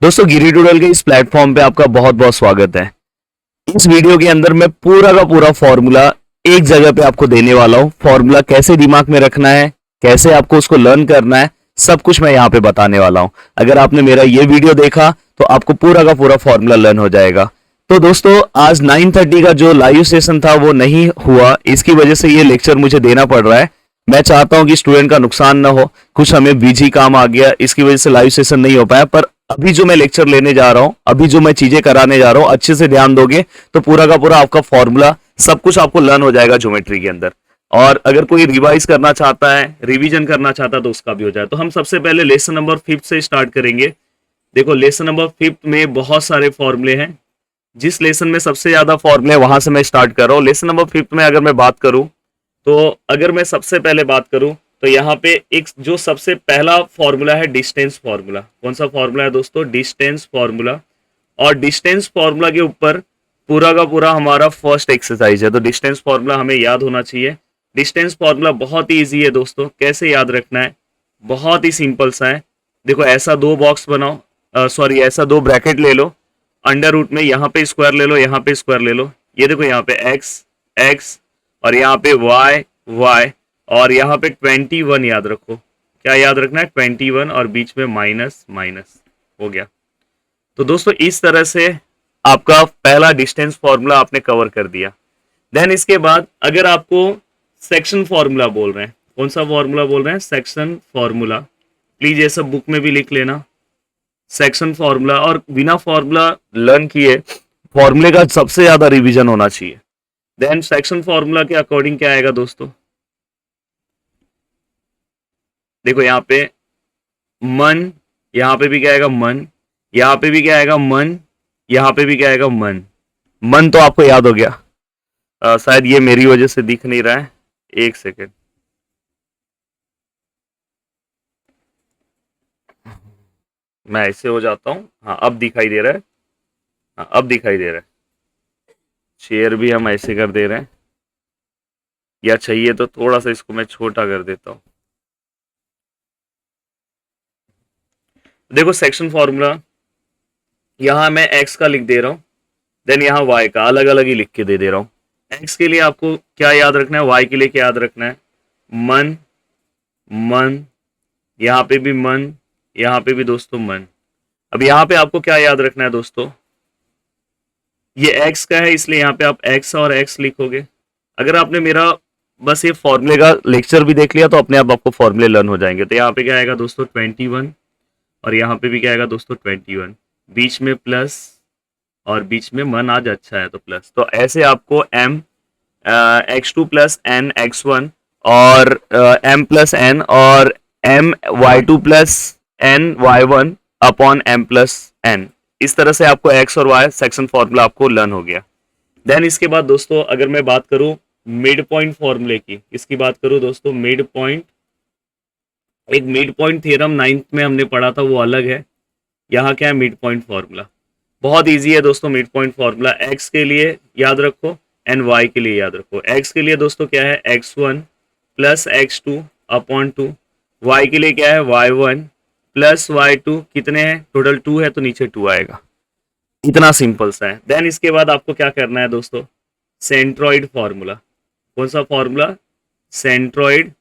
दोस्तों गिरी डूडल के इस प्लेटफॉर्म पे आपका बहुत बहुत स्वागत है। इस वीडियो के अंदर मैं पूरा का पूरा फॉर्मूला एक जगह पे आपको देने वाला हूँ। फॉर्मूला कैसे दिमाग में रखना है, कैसे आपको उसको लर्न करना है, सब कुछ मैं यहाँ पे बताने वाला हूँ। अगर आपने मेरा ये वीडियो देखा तो आपको पूरा का पूरा फॉर्मूला लर्न हो जाएगा। तो दोस्तों आज 9:30 का जो लाइव सेशन था वो नहीं हुआ, इसकी वजह से ये लेक्चर मुझे देना पड़ रहा है। मैं चाहता हूं कि स्टूडेंट का नुकसान ना हो, कुछ हमें बिजी काम आ गया, इसकी वजह से लाइव सेशन नहीं हो पाया। पर अभी जो मैं लेक्चर लेने जा रहा हूं, अभी जो मैं चीजें कराने जा रहा हूं, अच्छे से ध्यान दोगे तो पूरा का पूरा आपका फॉर्मूला सब कुछ आपको लर्न हो जाएगा ज्योमेट्री के अंदर। और अगर कोई रिवाइज करना चाहता है, रिवीजन करना चाहता है तो उसका भी हो जाए। तो हम सबसे पहले लेसन नंबर 5 से स्टार्ट करेंगे। देखो लेसन नंबर 5 में बहुत सारे फॉर्मूले हैं। जिस लेसन में सबसे ज्यादा फॉर्मूले वहां से मैं स्टार्ट कर रहा हूँ। लेसन नंबर 5 में अगर मैं बात करूं तो अगर मैं सबसे पहले बात करूं तो यहाँ पे एक जो सबसे पहला फॉर्मूला है डिस्टेंस फॉर्मूला। कौन सा फॉर्मूला है दोस्तों? Distance formula. और डिस्टेंस फॉर्मूला के ऊपर पूरा का पूरा हमारा फर्स्ट एक्सरसाइज है। तो डिस्टेंस फॉर्मूला हमें याद होना चाहिए। डिस्टेंस फॉर्मूला बहुत ही ईजी है दोस्तों। कैसे याद रखना है? बहुत ही सिंपल सा है। देखो ऐसा दो बॉक्स बनाओ, सॉरी ऐसा दो ब्रैकेट ले लो, अंडर रूट में यहाँ पे स्क्वायर ले लो, यहाँ पे स्क्वायर ले लो। ये देखो यहाँ पे एक्स एक्स और यहाँ पे वाई वाई और यहाँ पे 21 याद रखो। क्या याद रखना है? 21 और बीच में माइनस माइनस हो गया। तो दोस्तों इस तरह से आपका पहला डिस्टेंस फॉर्मूला आपने कवर कर दिया। देन इसके बाद अगर आपको सेक्शन फॉर्मूला बोल रहे हैं, कौन सा फॉर्मूला बोल रहे हैं? Section formula. प्लीज ये सब बुक में भी लिख लेना, सेक्शन फॉर्मूला। और बिना फॉर्मूला लर्न किए फॉर्मूले का सबसे ज्यादा रिवीजन होना चाहिए। देन सेक्शन फॉर्मूला के अकॉर्डिंग क्या आएगा दोस्तों? देखो यहाँ पे मन, यहाँ पे भी क्या आएगा? मन, यहाँ पे भी क्या आएगा? मन, यहाँ पे भी क्या आएगा? मन। मन तो आपको याद हो गया। शायद ये मेरी वजह से दिख नहीं रहा है, एक सेकेंड। मैं ऐसे हो जाता हूँ। हाँ अब दिखाई दे रहा है। हाँ अब दिखाई दे रहा है। शेयर भी हम ऐसे कर दे रहे हैं, या चाहिए तो थोड़ा सा इसको मैं छोटा कर देता हूँ। देखो सेक्शन फॉर्मूला यहाँ मैं x का लिख दे रहा हूँ, देन यहाँ y का अलग अलग ही लिख के दे रहा हूँ। x के लिए आपको क्या याद रखना है, y के लिए क्या याद रखना है? मन मन, यहाँ पे भी मन, यहाँ पे भी दोस्तों मन। अब यहाँ पे आपको क्या याद रखना है दोस्तों? ये x का है इसलिए यहाँ पे आप x और x लिखोगे। अगर आपने मेरा बस ये फॉर्मूले का लेक्चर भी देख लिया तो अपने आप आपको फॉर्मूले लर्न हो जाएंगे। तो यहाँ पे क्या आएगा दोस्तों? 21 और यहाँ पे भी क्या आएगा दोस्तों? 21, बीच में प्लस और बीच में मन आज अच्छा है तो प्लस। तो ऐसे आपको m x2 plus n x1 और m प्लस n और m y2 plus n y1 upon m plus n। इस तरह से आपको x और y सेक्शन फॉर्मूला आपको लर्न हो गया। देन इसके बाद दोस्तों अगर मैं बात करूं मिड पॉइंट फॉर्मूले की, इसकी बात करूं दोस्तों मिड पॉइंट, एक मिड पॉइंट थ्योरम 9th में हमने पढ़ा था, वो अलग है। यहाँ क्या है? Mid point formula. बहुत इजी है दोस्तों मिड पॉइंट फॉर्मूला। x के लिए याद रखो एंड y के लिए याद रखो। x के लिए दोस्तों क्या है? x1 plus x2 upon 2। y के लिए क्या है? y1 plus y2। कितने हैं टोटल? 2 है तो नीचे 2 आएगा। इतना सिंपल सा है। देन इसके बाद आपको क्या करना है दोस्तों? Centroid formula. कौन सा फॉर्मूला? Centroid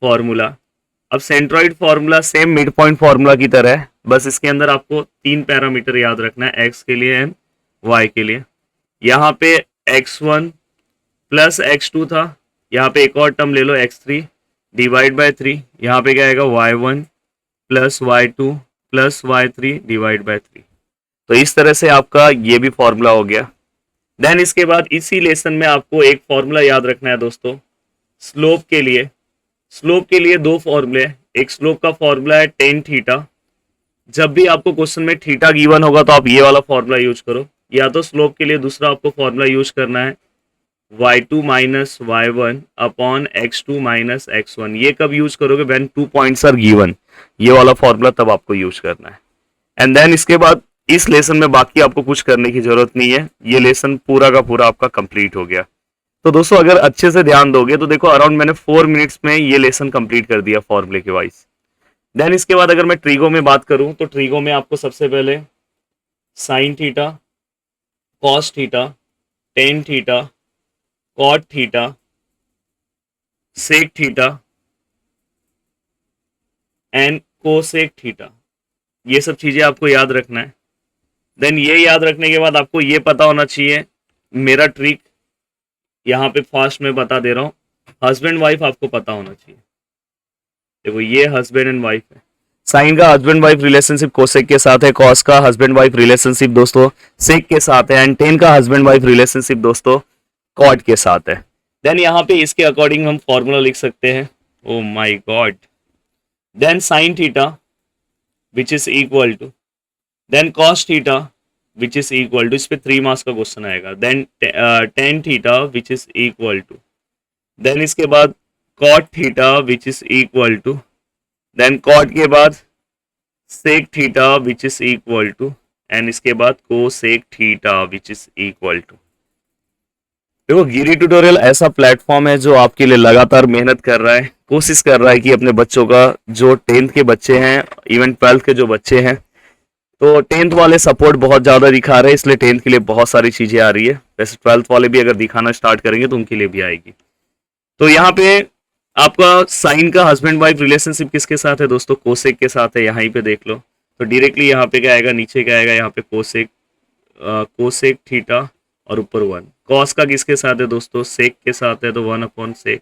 formula. अब centroid formula same mid point formula की तरह है, बस इसके अंदर आपको 3 पैरामीटर याद रखना है, x के लिए एंड y के लिए। यहाँ पे x1 प्लस x2 था, यहाँ पे एक और टर्म ले लो x3 डिवाइड बाय 3। यहाँ पे क्या आएगा? y1 plus y2 plus y3 divide by 3। तो इस तरह से आपका ये भी फॉर्मूला हो गया। देन इसके बाद इसी लेसन में आपको एक फॉर्मूला याद रखना है दोस्तों स्लोप के लिए। स्लोप के लिए 2 फॉर्मूले। एक स्लोप का फॉर्मूला है टेन थीटा। जब भी आपको क्वेश्चन में थीटा गिवन होगा तो आप ये वाला फॉर्मूला यूज करो, या तो स्लोप के लिए दूसरा आपको फॉर्मूला यूज करना है y2 minus y1 upon x2 minus x1। ये कब यूज करोगे? When 2 points are given. ये वाला फॉर्मूला तब आपको यूज करना है। एंड देन इसके बाद इस लेसन में बाकी आपको कुछ करने की जरूरत नहीं है, ये लेसन पूरा का पूरा आपका कंप्लीट हो गया। तो दोस्तों अगर अच्छे से ध्यान दोगे तो देखो अराउंड मैंने 4 मिनट्स में ये लेसन कंप्लीट कर दिया फॉर्मूले के वाइज। देन इसके बाद अगर मैं ट्रीगो में बात करूं तो ट्रीगो में आपको सबसे पहले sine theta, cos theta, tan theta, cot theta, sec theta and cosec theta, ये सब चीजें आपको याद रखना है। देन ये याद रखने के बाद आपको ये पता होना चाहिए, मेरा ट्रिक यहाँ पे फास्ट में बता दे रहा हूँ, हस्बैंड वाइफ आपको पता होना चाहिए। देखो ये हस्बैंड एंड वाइफ है, साइन का हस्बैंड वाइफ रिलेशनशिप कोसेक के साथ है, कॉस का हस्बैंड वाइफ रिलेशनशिप दोस्तों सेक के साथ है, एंड टेन का हस्बैंड वाइफ रिलेशनशिप दोस्तों कॉट के साथ है। देन यहाँ पे इसके अकॉर्डिंग हम फॉर्मूला लिख सकते हैं, oh my God, then sine theta which is equal to, then cos theta which is equal to, इस पे 3 मार्क्स का क्वेश्चन आएगा, then tan theta which is equal to, then इसके बाद cot theta which is equal to, then cot के बाद sec theta which is equal to, and इसके बाद cosec theta which is equal to. देखो Giri tutorial ऐसा platform है जो आपके लिए लगातार मेहनत कर रहा है, कोशिश कर रहा है कि अपने बच्चों का, जो 10th के बच्चे हैं, इवन 12th के जो बच्चे हैं, तो 10th वाले सपोर्ट बहुत ज़्यादा दिखा रहे हैं, इसलिए 10th के लिए बहुत सारी चीज़ें आ रही है। वैसे 12th वाले भी अगर दिखाना स्टार्ट करेंगे तो उनके लिए भी आएगी। तो यहाँ पे आपका साइन का हस्बैंड वाइफ रिलेशनशिप किसके साथ है दोस्तों, कोसेक के साथ है, यहाँ पे देख लो। तो डायरेक्टली यहाँ पे क्या आएगा, नीचे क्या आएगा, यहाँ पे कोसेक, कोसेक थीटा और ऊपर 1। कॉस का किसके साथ है दोस्तों, सेक के साथ है, तो 1 अपॉन सेक।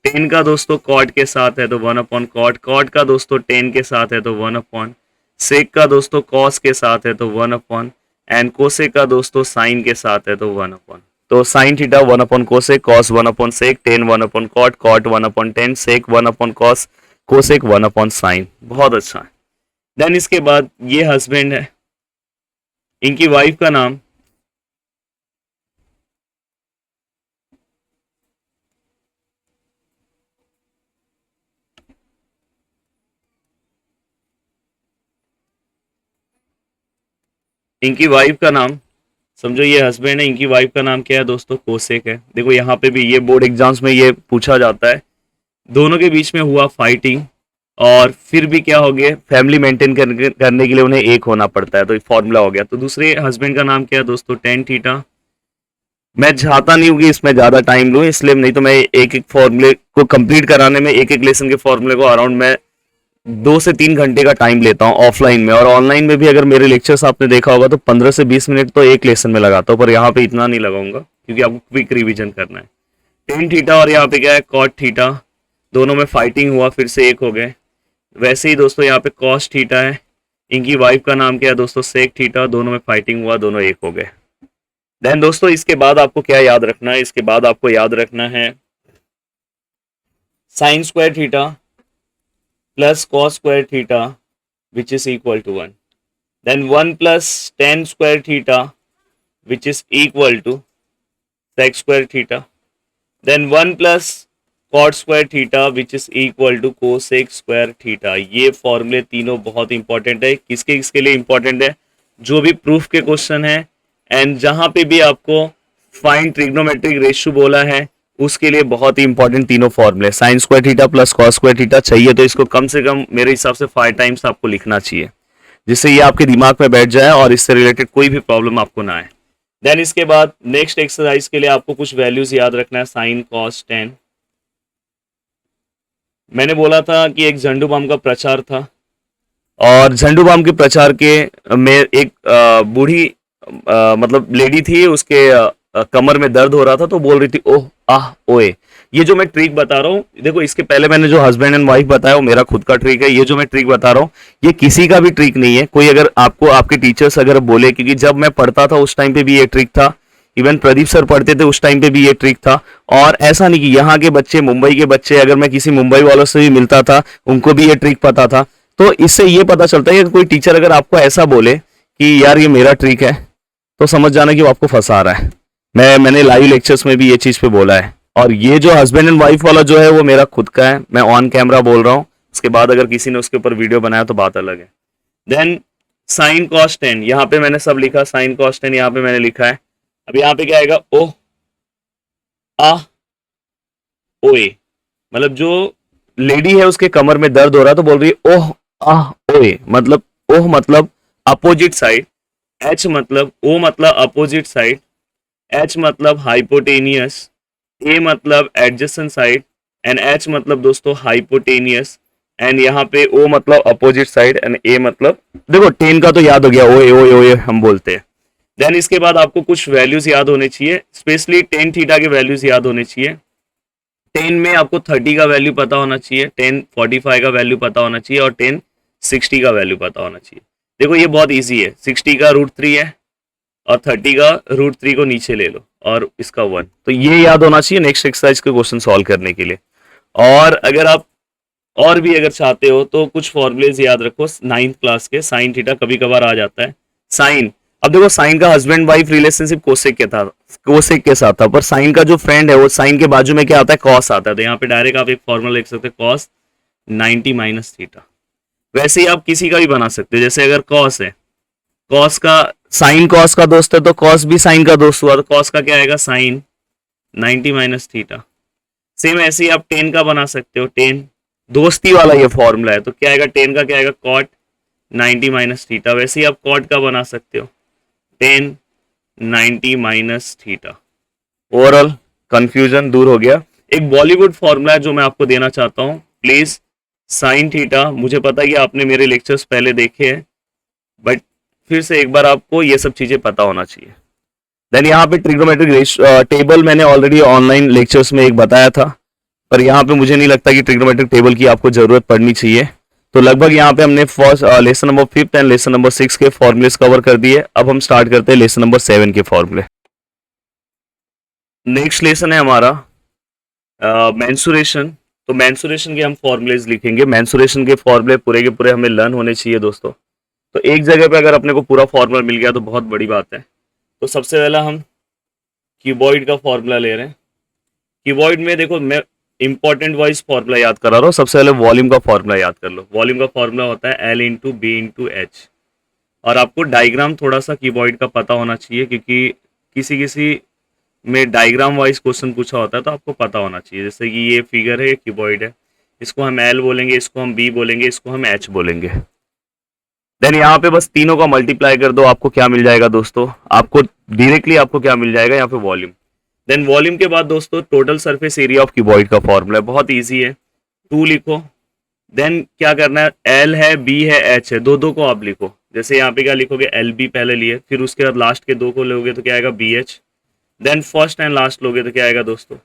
टेन का दोस्तों कॉट के साथ है, तो 1 अपॉन कॉट। कॉट का दोस्तों टेन के साथ है, तो 1 अपॉन। सेक का दोस्तों कॉस के साथ है, तो 1 अपॉन। एंड कोसेक का दोस्तों साइन के साथ है, तो 1 अपॉन। तो sine theta 1 upon cosec, cos 1 upon sec, tan 1 upon cot, cot 1 upon tan, sec 1 upon cos, cosec 1 upon sine. बहुत अच्छा है। देन इसके बाद ये हस्बैंड है, इनकी वाइफ का नाम इनकी वाइफ का नाम समझो, ये हस्बैंड है, इनकी वाइफ का नाम क्या है दोस्तों, कोसेक है। देखो यहाँ पे भी ये बोर्ड एग्जाम्स में ये पूछा जाता है, दोनों के बीच में हुआ फाइटिंग और फिर भी क्या हो गया, फैमिली मेंटेन करने के लिए उन्हें एक होना पड़ता है, तो फॉर्मूला हो गया। तो दूसरे हस्बैंड का नाम क्या है दोस्तों, टेन थीटा। मैं चाहता नहीं हूँ कि इसमें ज़्यादा टाइम लूँ, इसलिए नहीं तो मैं एक एक फॉर्मूले को कंप्लीट कराने में, एक एक लेसन के फॉर्मूले को अराउंड मैं 2 से 3 घंटे का टाइम लेता हूँ ऑफलाइन में। और ऑनलाइन में भी अगर मेरे लेक्चर्स आपने देखा होगा तो 15 से 20 मिनट तो एक लेसन में लगाता हूँ, पर यहाँ पे इतना नहीं लगाऊंगा क्योंकि आपको क्विक रिवीजन करना है। टेन थीटा और यहाँ पे क्या है, कॉट थीटा, दोनों में फाइटिंग हुआ, फिर से एक हो गए। वैसे ही दोस्तों यहाँ पे कॉस थीटा है, इनकी वाइफ का नाम क्या है दोस्तों, सेक थीटा, दोनों में फाइटिंग हुआ, दोनों एक हो गए। देन दोस्तों इसके बाद आपको क्या याद रखना है, इसके बाद आपको याद रखना है sine square theta plus cos square theta which is equal to 1। Then 1 plus tan square theta which is equal to sec square theta. Then 1 plus cot square theta which is equal to cosec square theta. ये फॉर्मूले तीनों बहुत important है। किसके किसके लिए important है, जो भी प्रूफ के क्वेश्चन है एंड जहां पे भी आपको फाइंड ट्रिग्नोमेट्रिक रेशियो बोला है उसके लिए बहुत ही इंपॉर्टेंट तीनों फॉर्मूले। Sign square theta plus cos square theta चाहिए तो इसको कम से कम मेरे हिसाब से 5 टाइम्स आपको लिखना चाहिए, जिससे ये आपके दिमाग में बैठ जाए और इससे रिलेटेड कोई भी प्रॉब्लम आपको ना आए। देन इसके बाद नेक्स्ट एक्सरसाइज के लिए आपको कुछ वैल्यूज याद रखना है, साइन कॉस टेन। मैंने बोला था कि एक झंडू बाम का प्रचार था और झंडू बाम के प्रचार के में एक बूढ़ी मतलब लेडी थी, उसके कमर में दर्द हो रहा था तो बोल रही थी ओह आह ओए। ये जो मैं ट्रिक बता रहा हूँ, देखो इसके पहले मैंने जो हस्बैंड एंड वाइफ बताया वो मेरा खुद का ट्रिक है। ये जो मैं ट्रिक बता रहा हूँ ये किसी का भी ट्रिक नहीं है। कोई अगर आपको आपके टीचर्स अगर बोले, क्योंकि जब मैं पढ़ता था उस टाइम पे भी ये ट्रिक था, इवन प्रदीप सर पढ़ते थे उस टाइम पे भी ये ट्रिक था। और ऐसा नहीं कि यहाँ के बच्चे, मुंबई के बच्चे, अगर मैं किसी मुंबई वालों से भी मिलता था उनको भी ये ट्रिक पता था। तो इससे ये पता चलता है कि कोई टीचर अगर आपको ऐसा बोले कि यार ये मेरा ट्रिक है, तो समझ जाना कि वो आपको फंसा रहा है। मैंने लाइव लेक्चर्स में भी ये चीज पे बोला है। और ये जो हस्बैंड एंड वाइफ वाला जो है वो मेरा खुद का है, मैं ऑन कैमरा बोल रहा हूँ। उसके बाद अगर किसी ने उसके ऊपर वीडियो बनाया तो बात अलग है। देन साइन कॉस टेन, यहाँ पे मैंने सब लिखा, साइन कॉस टेन यहाँ पे मैंने लिखा है। अब यहाँ पे क्या आएगा, ओह आ ओए, मतलब जो लेडी है उसके कमर में दर्द हो रहा है तो बोल रही है ओह ओ ए मतलब ओह मतलब अपोजिट साइड, एच मतलब ओ मतलब अपोजिट साइड, एच मतलब हाइपोटेनियस, ए मतलब एडजेसेंट साइड एंड एच मतलब दोस्तों हाइपोटेनियस एंड यहाँ पे ओ मतलब अपोजिट साइड एंड ए मतलब, देखो टेन का तो याद हो गया, ओ ए हम बोलते हैं। देन इसके बाद आपको कुछ वैल्यूज याद होने चाहिए, स्पेशली टेन थीटा के वैल्यूज याद होने चाहिए। टेन में आपको 30 का वैल्यू पता होना चाहिए, 1045 का वैल्यू पता होना चाहिए और 1060 का वैल्यू पता होना चाहिए। देखो ये बहुत इजी है, 60 का √3 है और 30 का √3 को नीचे ले लो और इसका 1, तो ये याद होना चाहिए नेक्स्ट एक्सरसाइज के क्वेश्चन सॉल्व करने के लिए। और अगर आप और भी अगर चाहते हो तो कुछ फॉर्मूलेज याद रखो 9th क्लास के, साइन थीटा कभी कभार आ जाता है। साइन, अब देखो साइन का हस्बैंड वाइफ रिलेशनशिप कोसेक के था, कोसेक के साथ था, पर साइन का जो फ्रेंड है वो साइन के बाजू में क्या आता है, कॉस आता है, तो यहाँ पे डायरेक्ट आप एक फॉर्मूला लिख सकते हैं कॉस 90 माइनस थीटा। वैसे ही आप किसी का भी बना सकते हो, जैसे अगर कॉस है, कॉस का साइन कॉस का दोस्त है तो कॉस भी साइन का दोस्त हुआ, तो कॉस का क्या आएगा साइन 90 माइनस थीटा। सेम ऐसे ही आप टेन का बना सकते हो, टेन दोस्ती वाला ये फॉर्मूला है तो क्या आएगा, टेन का क्या आएगा कॉट 90 माइनस थीटा। वैसे ही आप कॉट का बना सकते हो, ten 90 minus theta. Overall confusion दूर हो गया। एक बॉलीवुड फॉर्मूला है जो मैं आपको देना चाहता हूं, प्लीज साइन थीटा, मुझे पता है कि आपने मेरे लेक्चर्स पहले देखे हैं बट फिर से एक बार आपको ये सब चीजें पता होना चाहिए। देन यहाँ पे ट्रिग्नोमेट्रिक टेबल मैंने ऑलरेडी ऑनलाइन लेक्चर्स में एक बताया था, पर यहाँ पे मुझे नहीं लगता कि ट्रिग्नोमेट्रिक टेबल की आपको जरूरत पड़नी चाहिए। तो लगभग यहाँ पे हमने first lesson number 5 and lesson number 6 के फॉर्मूलेस कवर कर दिए। अब हम स्टार्ट करते हैं लेसन नंबर 7 के फॉर्मूले। नेक्स्ट लेसन है हमारा मेंसुरेशन। तो मेंसुरेशन के हम फॉर्मूलेज लिखेंगे, मेंसुरेशन के फॉर्मूले पूरे के पूरे हमें लर्न होने चाहिए दोस्तों। तो एक जगह पे अगर अपने को पूरा फॉर्मूला मिल गया तो बहुत बड़ी बात है। तो सबसे पहला हम क्यूबॉइड का फॉर्मूला ले रहे हैं। क्यूबॉइड में देखो मैं इंपॉर्टेंट वाइज फॉर्मूला याद करा रहा हूँ, सबसे पहले वॉल्यूम का फॉर्मूला याद कर लो। वॉल्यूम का फॉर्मूला होता है L into B into H. और आपको डायग्राम थोड़ा सा क्यूबॉइड का पता होना चाहिए क्योंकि किसी किसी में डायग्राम वाइज क्वेश्चन पूछा होता है तो आपको पता होना चाहिए। जैसे कि ये फिगर है, ये क्यूबॉइड है, इसको हम L बोलेंगे, इसको हम B बोलेंगे, इसको हम H बोलेंगे। देन यहाँ पे बस तीनों का मल्टीप्लाई कर दो, आपको क्या मिल जाएगा दोस्तों, आपको डायरेक्टली आपको क्या मिल जाएगा यहाँ पे वॉल्यूम। देन वॉल्यूम के बाद दोस्तों total surface area of cuboid का फॉर्मूला है, बहुत इजी है, 2 लिखो। देन क्या करना है, L है, B है, H है, दो दो को आप लिखो। जैसे यहाँ पे क्या लिखोगे, LB पहले लिए, फिर उसके बाद लास्ट के दो को लोगे तो क्या आएगा BH। Then first and last लोगे तो क्या आएगा दोस्तों,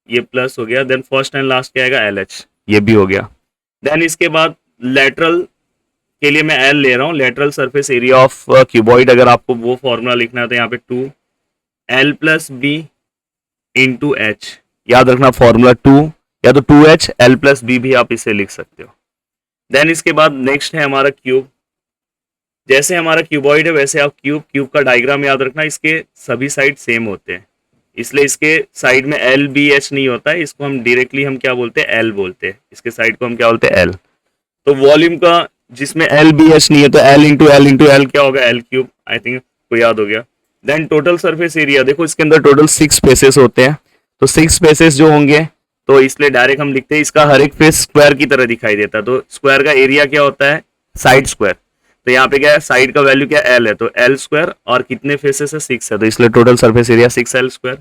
ये प्लस हो गया। देन फर्स्ट एंड लास्ट क्या आएगा LH, ये भी हो गया। देन इसके बाद लेटरल के लिए मैं L ले रहा हूँ, lateral surface area of cuboid. अगर आपको वो फॉर्मूला लिखना है तो यहाँ पे 2L plus B into H, याद रखना फॉर्मूला 2 या तो 2H L प्लस बी भी आप इसे लिख सकते हो। देन इसके बाद नेक्स्ट है हमारा क्यूब। जैसे हमारा क्यूबॉइड है वैसे आप क्यूब, क्यूब का डायग्राम याद रखना, इसके सभी साइड सेम होते हैं इसलिए इसके साइड में LBH नहीं होता है, इसको हम डायरेक्टली हम क्या बोलते हैं, L बोलते हैं, इसके साइड को हम क्या बोलते हैं, L। तो वॉल्यूम का जिसमें LBH नहीं है तो L क्या होगा, L क्यूब, आई थिंक को याद हो गया। देन टोटल सरफेस एरिया, देखो इसके अंदर टोटल 6 स्पेसेस होते हैं, तो 6 स्पेसेस जो होंगे तो इसलिए डायरेक्ट हम लिखते हैं, इसका हर एक फेस स्क्वायर की तरह दिखाई देता है, तो स्क्वायर का एरिया क्या होता है, साइड स्क्वायर। तो यहाँ पे क्या है, साइड का वैल्यू क्या L है, तो L स्क्वायर, और कितने फेसेस है, 6 है, तो इसलिए total surface area 6L square.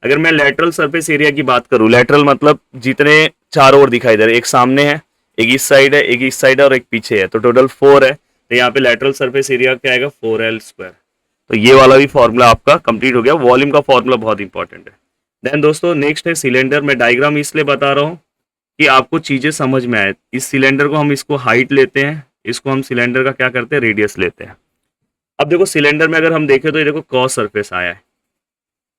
अगर मैं लेटरल सरफेस एरिया की बात करूं, लेटरल मतलब जितने चारों ओर दिखाई दे रहे, एक सामने है, एक इस साइड है, एक इस साइड है और एक पीछे है, तो टोटल 4 है, तो यहाँ पे लेटरल सरफेस एरिया क्या आएगा, 4L स्क्वायर। तो ये वाला भी फॉर्मूला आपका कंप्लीट हो गया। वॉल्यूम का फॉर्मूला बहुत इंपॉर्टेंट है। देन दोस्तों नेक्स्ट है सिलेंडर। मैं डायग्राम इसलिए बता रहा हूँ कि आपको चीजें समझ में आए। इस सिलेंडर को हम इसको हाइट लेते हैं, इसको हम सिलेंडर का क्या करते हैं, रेडियस लेते हैं। अब देखो सिलेंडर में अगर हम देखें तो ये देखो क्रॉस सरफेस आया है,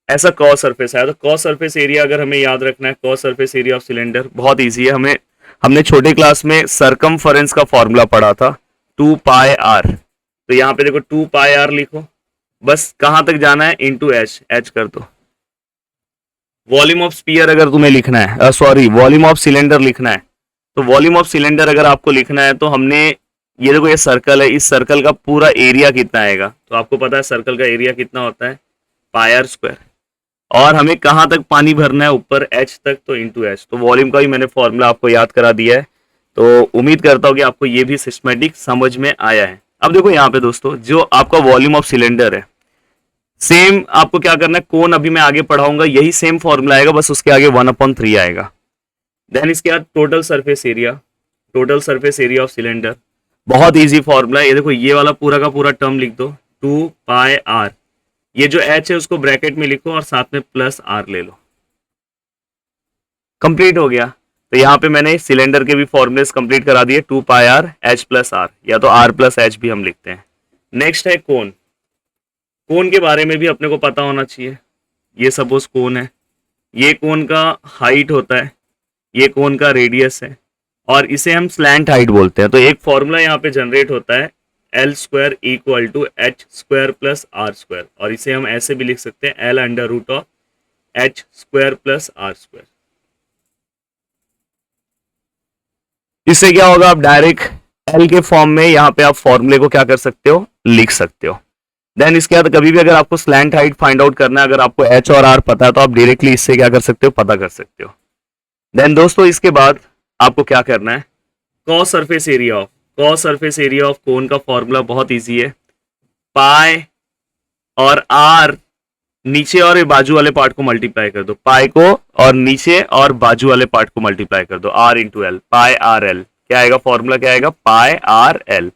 ऐसा क्रॉस सरफेस आया, तो क्रॉस सरफेस एरिया अगर हमें याद रखना है, cross surface area of cylinder बहुत इजी है। हमने छोटे क्लास में सरकमफरेंस का फॉर्मूला पढ़ा था, 2 पाई आर। तो यहाँ पे देखो 2 पाई आर लिखो, बस कहां तक जाना है, इंटू एच, एच कर दो। वॉल्यूम ऑफ स्पीयर अगर तुम्हें लिखना है, सॉरी वॉल्यूम ऑफ सिलेंडर लिखना है, तो वॉल्यूम ऑफ सिलेंडर अगर आपको लिखना है तो हमने, ये देखो ये सर्कल है, इस सर्कल का पूरा एरिया कितना आएगा, तो आपको पता है सर्कल का एरिया कितना होता है, पाई आर स्क्वायर। और हमें कहां तक पानी भरना है, ऊपर H तक, तो इंटू एच। तो वॉल्यूम का भी मैंने फॉर्मूला आपको याद करा दिया है तो उम्मीद करता हूँ कि आपको ये भी सिस्टमेटिक समझ में आया है। अब देखो यहाँ पे दोस्तों, जो आपका वॉल्यूम ऑफ सिलेंडर है, सेम आपको क्या करना है, कोन अभी मैं आगे पढ़ाऊंगा, यही सेम फॉर्मूला आएगा, बस उसके आगे 1/3 आएगा। देन इसके बाद total surface area, total surface area of cylinder, बहुत इजी फॉर्मूला है। ये देखो, ये वाला पूरा का पूरा टर्म लिख दो, 2πr, ये जो h है उसको ब्रैकेट में लिखो और साथ में प्लस r ले लो, कंप्लीट हो गया। तो यहाँ पे मैंने सिलेंडर के भी फॉर्मूलेस कंप्लीट करा दिए, 2πr h प्लस r, या तो r प्लस h भी हम लिखते हैं। नेक्स्ट है कोन। कोन के बारे में भी अपने को पता होना चाहिए। ये सपोज कोन है, ये कोन का हाइट होता है, ये कोन का रेडियस है, और इसे हम स्लैंट हाइट बोलते हैं। तो एक फॉर्मूला यहाँ पे जनरेट होता है, L square equal to H square plus R square, और इसे हम ऐसे भी लिख सकते हैं, L under root of H square plus R square. इससे क्या होगा, आप डायरेक्ट L के फॉर्म में यहाँ पे आप फॉर्मूले को क्या कर सकते हो, लिख सकते हो। देन इसके बाद कभी भी अगर आपको स्लैंट हाइट फाइंड आउट करना है, अगर आपको H और R पता है तो आप डायरेक्टली इससे क्या कर सकते हो, पता कर सकते हो। देन दोस्तों इसके बाद आपको क्या करना है, cos surface area of, cos surface area of cone का फॉर्मूला बहुत इजी है, पाई और आर, नीचे और बाजू वाले पार्ट को मल्टीप्लाई कर दो, पाई को और नीचे और बाजू वाले पार्ट को मल्टीप्लाई कर दो, R into L, pi R L, क्या आएगा फॉर्मूला, क्या आएगा, पाई आर एल।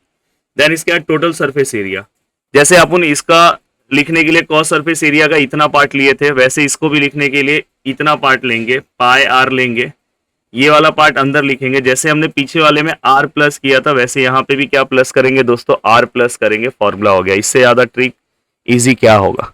देन इसके बाद टोटल सरफेस एरिया, जैसे अपन इसका लिखने के लिए कॉस सरफेस एरिया का इतना पार्ट लिए थे, वैसे इसको भी लिखने के लिए इतना पार्ट लेंगे, पाई आर लेंगे, ये वाला पार्ट अंदर लिखेंगे, जैसे हमने पीछे वाले में आर प्लस किया था वैसे यहाँ पे भी क्या प्लस करेंगे दोस्तों, आर प्लस करेंगे, फॉर्मूला हो गया। इससे ज्यादा ट्रिक इजी क्या होगा।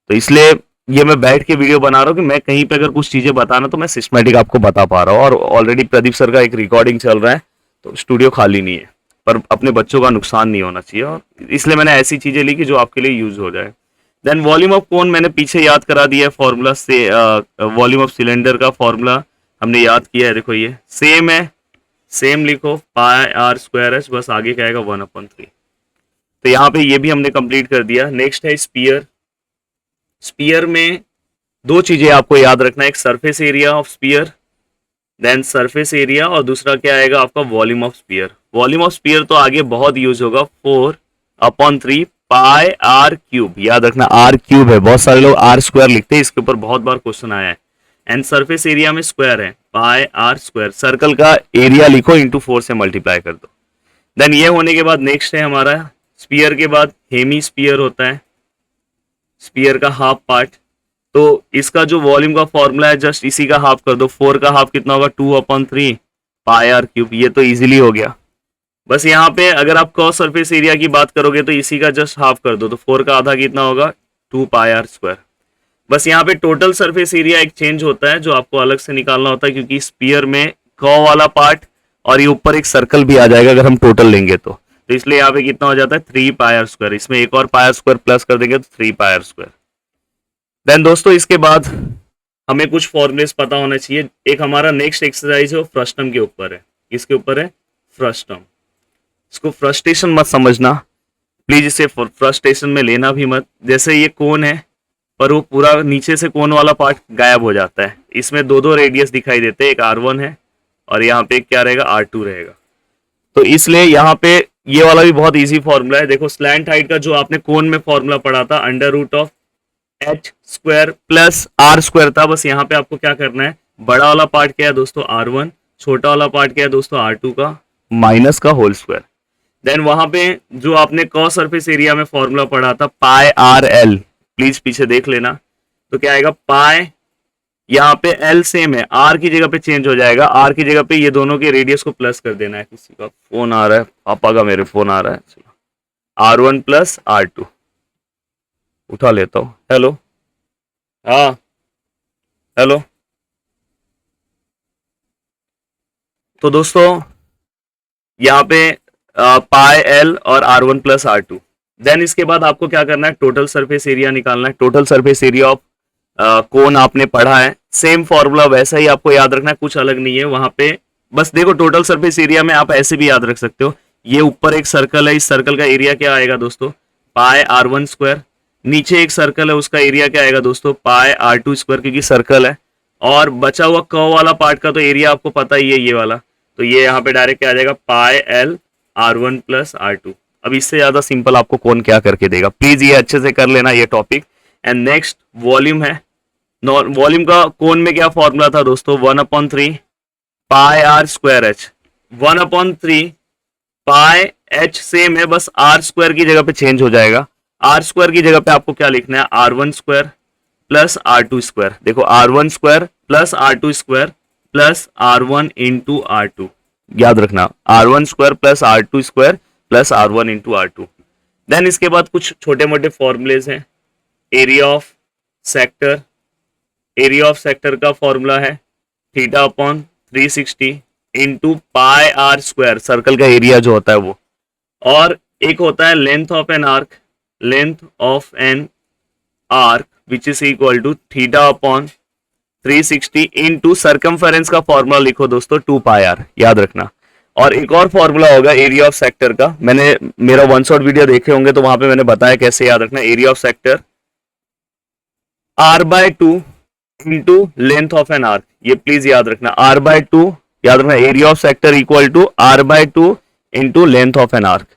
तो इसलिए ये मैं बैठ के वीडियो बना रहा हूँ कि मैं कहीं पे अगर कुछ चीजें बताना तो मैं सिस्टमेटिक आपको बता पा रहा हूँ, और ऑलरेडी प्रदीप सर का एक रिकॉर्डिंग चल रहा है, तो स्टूडियो खाली नहीं है, पर अपने बच्चों का नुकसान नहीं होना चाहिए, और इसलिए मैंने ऐसी चीजें ली कि जो आपके लिए यूज हो जाए। देन वॉल्यूम ऑफ कोन मैंने पीछे याद करा दिया है फॉर्मूला से, वॉल्यूम ऑफ सिलेंडर का फॉर्मूला हमने याद किया है, देखो ये सेम है, सेम लिखो, पाई आर स्क्वायर एच, बस आगे क्या आएगा 1/3। तो यहाँ पे ये भी हमने कंप्लीट कर दिया। नेक्स्ट है स्पीयर। स्पीयर में दो चीजें आपको याद रखना है, एक surface area of sphere, then surface area, और दूसरा क्या आएगा आपका volume of sphere. Volume of sphere तो आगे बहुत यूज होगा, 4/3 पाई आर क्यूब, याद रखना आर क्यूब है, बहुत सारे लोग आर स्क्वायर लिखते हैं, इसके ऊपर बहुत बार क्वेश्चन आया है। एंड सरफेस एरिया में स्क्वायर है, पाई आर स्क्वायर, सर्कल का एरिया लिखो इंटू 4 से मल्टीप्लाई कर दो। देन ये होने के बाद नेक्स्ट है हमारा स्पीयर के बाद हेमी स्पीयर होता है, स्पीयर का हाफ पार्ट। तो इसका जो वॉल्यूम का फॉर्मूला है जस्ट इसी का हाफ कर दो, 4 का हाफ कितना होगा, 2/3 पाई आर क्यूब, ये तो इजीली हो गया। बस यहाँ पे अगर आप कॉस सरफेस एरिया की बात करोगे तो इसी का जस्ट हाफ कर दो, तो 4 का आधा कितना होगा, 2 पाई आर स्क्वायर। बस यहाँ पे टोटल सरफेस एरिया एक चेंज होता है जो आपको अलग से निकालना होता है, क्योंकि स्पीयर में कर्व वाला पार्ट और ये ऊपर एक सर्कल भी आ जाएगा अगर हम टोटल लेंगे तो इसलिए यहाँ पे कितना हो जाता है, 3 पाई आर स्क्वायर, इसमें एक और पाई आर स्क्वायर प्लस कर देंगे तो 3 पाई आर स्क्वायर। देन दोस्तों इसके बाद हमें कुछ फॉर्मूलेस पता होना चाहिए। एक हमारा नेक्स्ट एक्सरसाइज है वो फ्रस्टम के ऊपर है, इसके ऊपर है फ्रस्टम। इसको फ्रस्ट्रेशन मत समझना प्लीज, इसे फ्रस्ट्रेशन में लेना भी मत। जैसे ये कोन है पर वो पूरा नीचे से कोन वाला पार्ट गायब हो जाता है, इसमें दो रेडियस दिखाई देते हैं, एक R1 है और यहाँ पे क्या रहेगा, R2 रहेगा। तो इसलिए यहाँ पे ये वाला भी बहुत इजी फॉर्मूला है। देखो स्लैंट हाइट का जो आपने कोन में फॉर्मूला पढ़ा था, under root of H square plus R square था। बस यहाँ पे आपको क्या करना है, बड़ा वाला पार्ट क्या है दोस्तों R1, छोटा वाला पार्ट क्या है दोस्तों R2 का माइनस का होल स्क्वायर। देन वहां पे जो आपने कॉस सरफेस एरिया में फॉर्मूला पढ़ा था पाई आर एल, प्लीज पीछे देख लेना, तो क्या आएगा पाई, यहाँ पे एल सेम है, आर की जगह पे चेंज हो जाएगा, आर की जगह पे ये दोनों के रेडियस को प्लस कर देना है। किसी का फोन आ रहा है, पापा का मेरे फोन आ रहा है, चलो R1 प्लस R2 उठा लेता हूँ। हेलो, हाँ हेलो। तो दोस्तों यहाँ पे पाई एल और R1 प्लस R2। देन इसके बाद आपको क्या करना है, टोटल सरफेस एरिया निकालना है। Total surface area of cone आपने पढ़ा है, सेम फॉर्मूला वैसा ही आपको याद रखना है, कुछ अलग नहीं है वहां पे। बस देखो टोटल सरफेस एरिया में आप ऐसे भी याद रख सकते हो, ये ऊपर एक सर्कल है, इस सर्कल का एरिया क्या आएगा दोस्तों, पाई R1 स्क्वायर, नीचे एक सर्कल है उसका एरिया क्या आएगा दोस्तों, पाई R2 स्क्वायर, क्योंकि सर्कल है, और बचा हुआ कर्व वाला पार्ट का तो एरिया आपको पता ही है ये वाला, तो ये यहाँ पे डायरेक्ट क्या आ जाएगा, pi L R1 plus R2। अब इससे ज्यादा सिंपल आपको कौन क्या करके देगा, प्लीज ये अच्छे से कर लेना ये टॉपिक। एंड नेक्स्ट वॉल्यूम है। वॉल्यूम का कोन में क्या फॉर्मूला था दोस्तों, 1/3 pi R square H. 1/3 pi H same है, बस आर स्क्वायर की जगह पे चेंज हो जाएगा। आर स्क्वायर की जगह पे आपको क्या लिखना है, R1 square plus R2 square. देखो R1 square plus R2 square plus R1 into R2, याद रखना R1 square plus R2 square plus R1 into R2। Then इसके बाद कुछ छोटे मोटे फॉर्मूलेज हैं। Area of sector, area of sector का फॉर्मूला है theta upon 360 into pi R square, circle का एरिया जो होता है वो। और एक होता है length of an arc, length of an arc which is equal to theta upon 360 into circumference का फॉर्मूला लिखो दोस्तों 2 पाई आर, याद रखना। और एक और फॉर्मूला होगा एरिया ऑफ सेक्टर का, मैंने मेरा वन शॉट वीडियो देखे होंगे तो वहां पे मैंने बताया कैसे याद रखना। Area of sector R/2 into length of an arc, ये प्लीज याद रखना, R/2 याद रखना, area of sector equal to R/2 into length of an arc.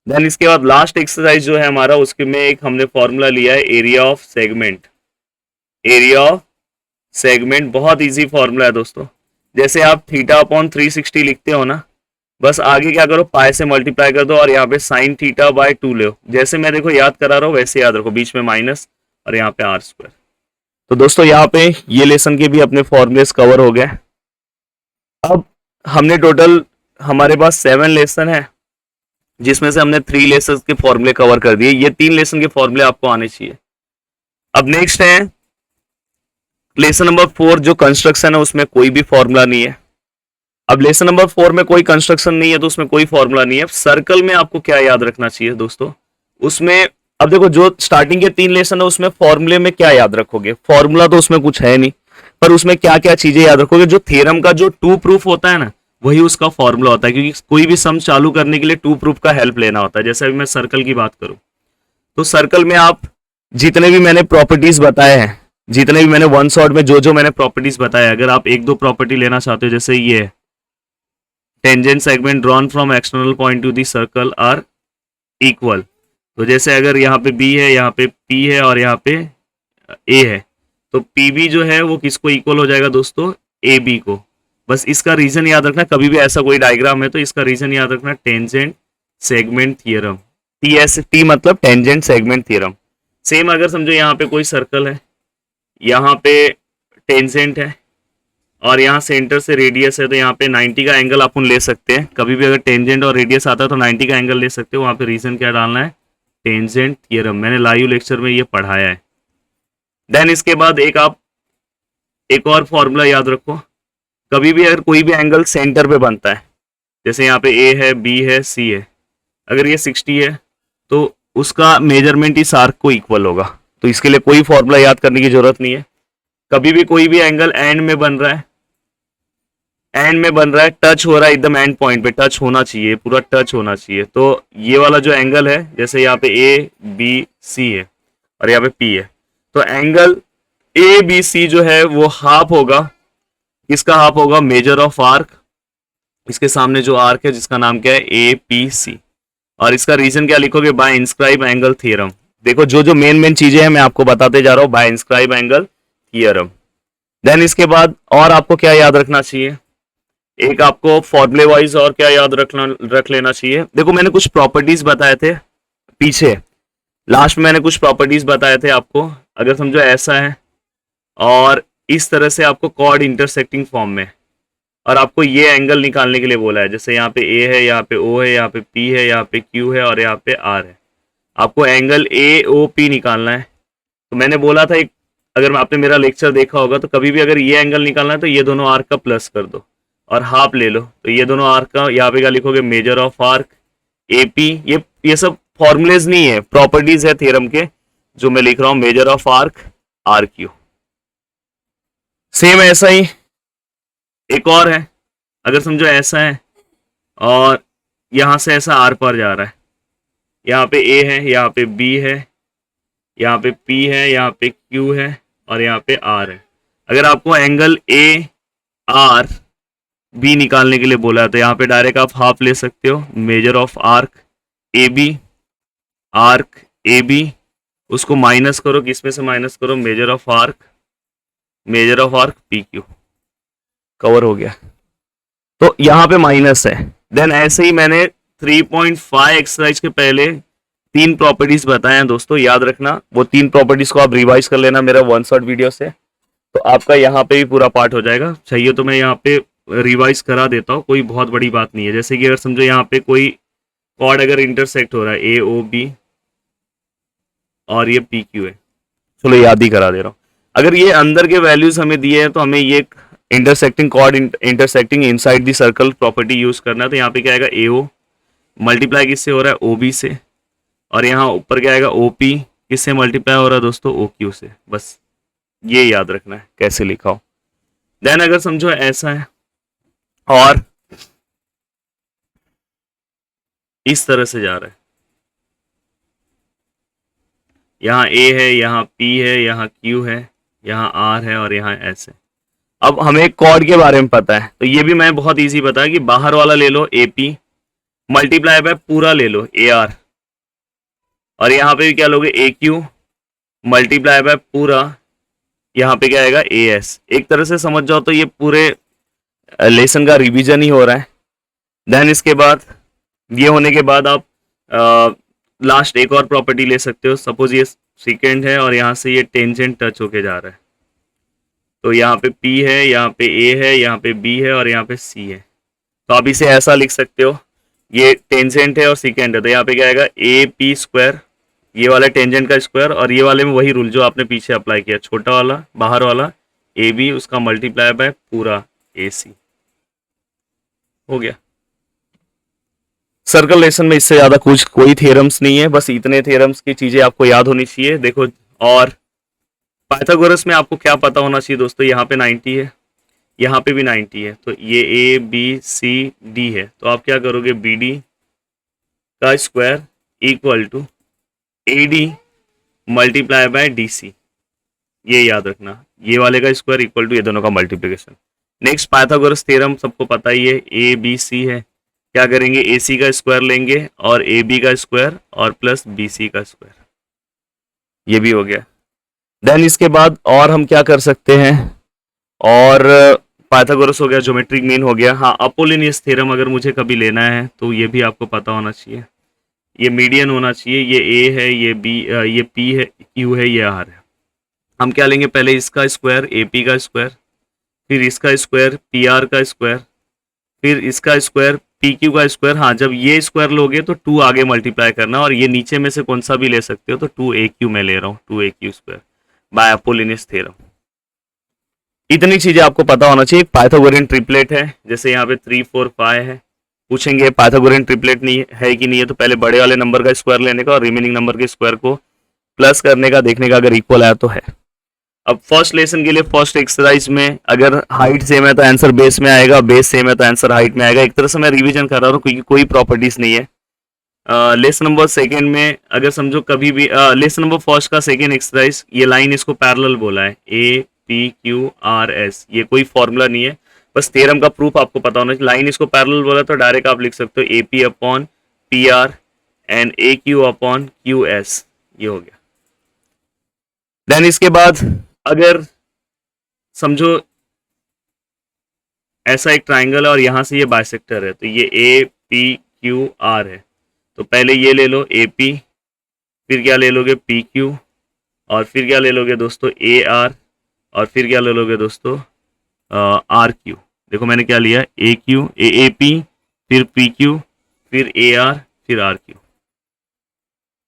Then इसके बाद लास्ट एक्सरसाइज जो है हमारा, उसके में एक हमने फॉर्मूला लिया है area of segment. Area of segment बहुत इजी फॉर्मूला है दोस्तों। जैसे आप थीटा अपॉन 360 लिखते हो ना, बस आगे क्या करो, पाई से मल्टीप्लाई कर दो और यहाँ पे साइन थीटा बाय 2 लो। जैसे मैं देखो याद करा रहा हूँ वैसे याद रखो, बीच में माइनस और यहाँ पे आर स्क्वायर। तो दोस्तों यहाँ पे ये लेसन के भी अपने फॉर्मूलेस कवर हो गए। अब हमने टोटल, हमारे पास 7 लेसन है जिसमें से हमने 3 लेसन के फॉर्मूले कवर कर दिए। ये 3 लेसन के फॉर्मूले आपको आने चाहिए। अब नेक्स्ट है लेसन नंबर 4, जो कंस्ट्रक्शन है उसमें कोई भी फॉर्मूला नहीं है। अब लेसन नंबर 4 में कोई कंस्ट्रक्शन नहीं है तो उसमें कोई फॉर्मूला नहीं है। सर्कल में आपको क्या याद रखना चाहिए दोस्तों, उसमें अब देखो जो स्टार्टिंग के 3 लेसन है उसमें फॉर्मूले में क्या याद रखोगे, फॉर्मूला तो उसमें कुछ है नहीं, पर उसमें क्या क्या चीजें याद रखोगे, जो थ्योरम का जो 2 प्रूफ होता है ना, वही उसका फॉर्मूला होता है। क्योंकि कोई भी सम चालू करने के लिए 2 प्रूफ का हेल्प लेना होता है। जैसे अभी मैं सर्कल की बात करूं तो सर्कल में आप जितने भी मैंने प्रॉपर्टीज बताए हैं, जितने भी मैंने वन शॉट में जो जो मैंने प्रॉपर्टीज बताए, अगर आप 1-2 प्रॉपर्टी लेना चाहते हो, जैसे ये tangent segment drawn from external point to the circle are equal, तो जैसे अगर यहाँ पे बी है, यहाँ पे पी है और यहाँ पे ए है, तो पी बी जो है वो किसको इक्वल हो जाएगा दोस्तों, ए बी को। बस इसका रीजन याद रखना, कभी भी ऐसा कोई डायग्राम है तो इसका रीजन याद रखना, टेंजेंट सेगमेंट थियरम। टी मतलब टेंजेंट सेगमेंट थियरम। सेम अगर समझो यहाँ पे कोई सर्कल है, यहाँ पे टेंजेंट है और यहाँ सेंटर से रेडियस है, तो यहाँ पे 90 का एंगल अपन ले सकते हैं। कभी भी अगर टेंजेंट और रेडियस आता है तो 90 का एंगल ले सकते हो। वहाँ पे रीजन क्या डालना है, टेंजेंट थियरम। मैंने लाइव लेक्चर में ये पढ़ाया है। देन इसके बाद एक और फॉर्मूला याद रखो, कभी भी अगर कोई भी एंगल सेंटर पे बनता है, जैसे यहाँ पे ए है, बी है, सी है, अगर ये 60 है तो उसका मेजरमेंट इस आर्क को इक्वल होगा। तो इसके लिए कोई फॉर्मूला याद करने की जरूरत नहीं है। कभी भी कोई भी एंगल एंड में बन रहा है, एंड में बन रहा है, टच हो रहा है एकदम एंड पॉइंट पे, टच होना चाहिए, पूरा टच होना चाहिए। तो ये वाला जो एंगल है, जैसे यहाँ पे ए बी सी है और यहाँ पे पी है, तो एंगल ए बी सी जो है वो हाफ होगा, किसका हाफ होगा, मेजर ऑफ आर्क, इसके सामने जो आर्क है जिसका नाम क्या है, ए पी सी। और इसका रीजन क्या लिखोगे, बाय इंस्क्राइब एंगल थियरम। देखो जो जो मेन चीजें हैं मैं आपको बताते जा रहा हूँ, by inscribe angle theorem. Then इसके बाद और आपको क्या याद रखना चाहिए, एक आपको फॉर्मूले वाइज और क्या याद रख लेना चाहिए। देखो मैंने कुछ प्रॉपर्टीज बताए थे पीछे, लास्ट में मैंने कुछ प्रॉपर्टीज बताए थे आपको। अगर समझो ऐसा है और इस तरह से आपको कॉर्ड इंटरसेक्टिंग फॉर्म में, और आपको ये एंगल निकालने के लिए बोला है, जैसे यहाँ पे ए है, यहाँ पे ओ है, यहाँ पे पी है, यहाँ पे क्यू है और यहाँ पे आर है, आपको एंगल ए ओ पी निकालना है। तो मैंने बोला था एक, अगर आपने मेरा लेक्चर देखा होगा तो कभी भी अगर ये एंगल निकालना है तो ये दोनों आर्क का प्लस कर दो और हाफ ले लो, तो ये दोनों आर्क का यहाँ पे क्या लिखोगे, major of arc A P. ये सब फॉर्मूलेज नहीं है, प्रॉपर्टीज है थ्योरम के जो मैं लिख रहा हूं, measure of arc R Q. Same ऐसा ही एक और है, अगर समझो ऐसा है और यहां से ऐसा आर पर जा रहा है, यहाँ पे ए है, यहाँ पे बी है, यहाँ पे पी है, यहाँ पे क्यू है और यहाँ पे आर है। अगर आपको एंगल ए आर बी निकालने के लिए बोला है, तो यहाँ पे डायरेक्ट आप हाफ ले सकते हो। Measure of arc A B, उसको माइनस करो, किसमें से माइनस करो, measure of arc P Q, cover हो गया। तो यहाँ पे माइनस है। देन ऐसे ही मैंने 3.5 एक्सरसाइज के पहले 3 प्रॉपर्टीज बताए हैं दोस्तों, याद रखना। वो 3 प्रॉपर्टीज को आप रिवाइज कर लेना मेरा वन शॉट वीडियो से, तो आपका यहाँ पे भी पूरा पार्ट हो जाएगा। चाहिए तो मैं यहाँ पे रिवाइज करा देता हूँ, कोई बहुत बड़ी बात नहीं है। जैसे कि अगर समझो यहाँ पे कोई कॉर्ड अगर इंटरसेक्ट हो रहा है, ए ओ बी और ये पी क्यू है, चलो याद ही करा दे रहा हूँ। अगर ये अंदर के वैल्यूज हमें दिए हैं तो हमें ये intersecting chord intersecting inside the circle property use करना है। तो यहाँ पे क्या आएगा, ए ओ मल्टीप्लाई किससे हो रहा है, ओ बी से, और यहाँ ऊपर क्या आएगा, ओ पी किससे मल्टीप्लाई हो रहा है दोस्तों, ओ क्यू से। बस ये याद रखना है कैसे लिखा हो। देन अगर समझो ऐसा है और इस तरह से जा रहा है, यहाँ ए है, यहाँ पी है, यहाँ क्यू है, यहाँ आर है और यहाँ एस है। अब हमें कॉर्ड के बारे में पता है, तो ये भी मैं बहुत इजी बताया कि बाहर वाला ले लो ए पी मल्टीप्लाई बाय पूरा ले लो ए आर, और यहाँ पे भी क्या लोगे, ए क्यू मल्टीप्लाई बाय पूरा, यहाँ पे क्या आएगा, ए एस। एक तरह से समझ जाओ तो ये पूरे लेसन का रिवीजन ही हो रहा है। देन इसके बाद ये होने के बाद आप लास्ट एक और प्रॉपर्टी ले सकते हो। सपोज ये सेकेंड है और यहाँ से ये टेंजेंट टच होके जा रहा है, तो यहाँ पे P है, यहाँ पे A है, यहाँ पे B है और यहाँ पे C है। तो आप इसे ऐसा लिख सकते हो, ये टेंजेंट है और सेकेंड है, तो यहाँ पे क्या आएगा, ए पी स्क्वायर, ये वाला टेंजेंट का स्क्वायर, और ये वाले में वही रूल जो आपने पीछे अप्लाई किया, छोटा वाला बाहर वाला ए बी, उसका मल्टीप्लाई बाय पूरा ए सी, हो गया। सर्कल लेसन में इससे ज्यादा कुछ कोई थ्योरम्स नहीं है, बस इतने थ्योरम्स की चीजें आपको याद होनी चाहिए। देखो, और पाइथागोरस में आपको क्या पता होना चाहिए दोस्तों, यहाँ पे 90 है, यहाँ पे भी 90 है, तो ये ए बी सी डी है, तो आप क्या करोगे, बी डी का square equal to A D multiply by D C, ये याद रखना, ये वाले का स्क्वायर इक्वल टू ये दोनों का मल्टीप्लिकेशन। नेक्स्ट पाइथागोरस थ्योरम सबको पता ही है, ए बी सी है, क्या करेंगे, ए सी का स्क्वायर लेंगे और ए बी का स्क्वायर और प्लस बी सी का स्क्वायर, ये भी हो गया। देन इसके बाद और हम क्या कर सकते हैं, और पाइथागोरस हो गया, ज्योमेट्रिक मीन हो गया। हाँ, अपोलिनियस थ्योरम अगर मुझे कभी लेना है तो ये भी आपको पता होना चाहिए। ये मीडियन होना चाहिए, ये ए है, ये बी, ये पी है, क्यू है, ये आर है। हम क्या लेंगे, पहले इसका स्क्वायर ए पी का स्क्वायर, फिर इसका स्क्वायर पी आर का स्क्वायर, फिर इसका स्क्वायर पी क्यू का स्क्वायर। हाँ, जब ये स्क्वायर लोगे तो 2 आगे मल्टीप्लाई करना, और ये नीचे में से कौन सा भी ले सकते हो, तो 2 ए क्यू में ले रहा हूँ, 2 A Q square by Apollonius theorem. इतनी चीजें आपको पता होना चाहिए। पाइथागोरियन ट्रिपलेट है, जैसे यहाँ पे 3 4 5 है, पूछेंगे पाइथागोरियन ट्रिपलेट नहीं है कि नहीं है, तो पहले बड़े वाले नंबर का स्क्वायर लेने का और रिमेनिंग नंबर के स्क्वायर को प्लस करने का, देखने का अगर इक्वल आया तो है। अब फर्स्ट लेसन के लिए फर्स्ट एक्सरसाइज में अगर हाइट सेम है तो आंसर बेस में आएगा, बेस सेम है तो आंसर हाइट में आएगा। एक तरह से मैं रिवीजन कर रहा हूँ क्योंकि कोई प्रॉपर्टीज नहीं है। लेसन नंबर सेकेंड में अगर समझो कभी भी लेसन नंबर फर्स्ट का सेकेंड एक्सरसाइज, ये लाइन इसको पैरेलल बोला है, A P Q R S, ये कोई फॉर्मूला नहीं है, बस थ्योरम का प्रूफ आपको पता होना चाहिए। लाइन इसको पैरेलल बोला तो डायरेक्ट आप लिख सकते हो A P upon P R and A Q upon Q S, ये हो गया। देन इसके बाद अगर समझो ऐसा एक ट्राइंगल है और यहां से ये बाइसेक्टर है, तो ये ए पी क्यू आर है, तो पहले ये ले लो ए पी, फिर क्या ले लोगे पी क्यू, और फिर क्या ले लोगे दोस्तों ए आर, और फिर क्या ले लोगे दोस्तों आर क्यू। देखो मैंने क्या लिया, ए क्यू ए पी, फिर पी क्यू, फिर ए आर, फिर आर क्यू।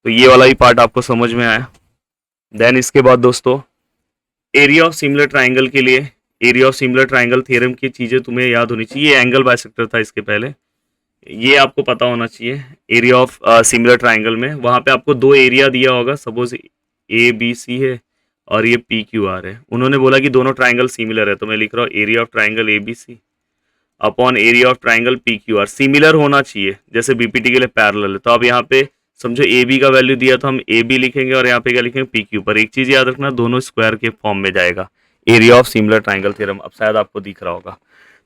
तो ये वाला ही पार्ट आपको समझ में आया। देन इसके बाद दोस्तों एरिया ऑफ सिमिलर ट्राइंगल के लिए, area of similar triangle theorem की चीज़ें तुम्हें याद होनी चाहिए। ये एंगल बाइसेक्टर था इसके पहले, ये आपको पता होना चाहिए। एरिया ऑफ सिमिलर ट्राइंगल में वहाँ पे आपको 2 एरिया दिया होगा, सपोज ए बी सी है और ये पी क्यू आर है। उन्होंने बोला कि दोनों ट्राइंगल सिमिलर है, तो मैं लिख रहा हूँ area of triangle A B C upon area of triangle P Q R. Similar होना चाहिए, जैसे बीपीटी के लिए पैरेलल है, तो अब यहाँ पे समझो ए बी का वैल्यू दिया तो हम ए बी लिखेंगे और यहाँ पे क्या लिखेंगे पी क्यू। पर एक चीज याद रखना, दोनों स्क्वायर के फॉर्म में जाएगा। Area of similar triangle theorem अब शायद आपको दिख रहा होगा।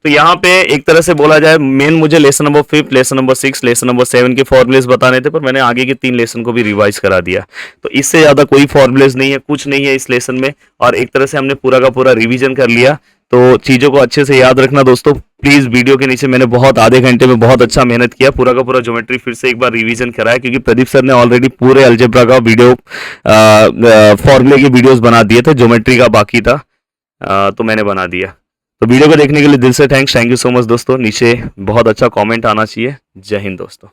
तो यहाँ पे एक तरह से बोला जाए मेन मुझे lesson number 5, lesson number 6, lesson number 7 के फॉर्मूलेस बताने थे, पर मैंने आगे के 3 लेसन को भी रिवाइज करा दिया। तो इससे ज्यादा कोई फॉर्मूलेस नहीं है, कुछ नहीं है इस लेसन में, और एक तरह से हमने पूरा का पूरा रिवीजन कर लिया। तो चीजों को अच्छे से याद रखना दोस्तों। प्लीज वीडियो के नीचे मैंने बहुत आधे घंटे में बहुत अच्छा मेहनत किया, पूरा का पूरा ज्योमेट्री फिर से एक बार रिवीजन कराया, क्योंकि प्रदीप सर ने ऑलरेडी पूरे अलजेब्रा का वीडियो फॉर्मूले के वीडियोस बना दिए थे, ज्योमेट्री का बाकी था, तो मैंने बना दिया। तो वीडियो को देखने के लिए दिल से थैंक यू सो मच दोस्तों। नीचे बहुत अच्छा कमेंट आना चाहिए। जय हिंद दोस्तों।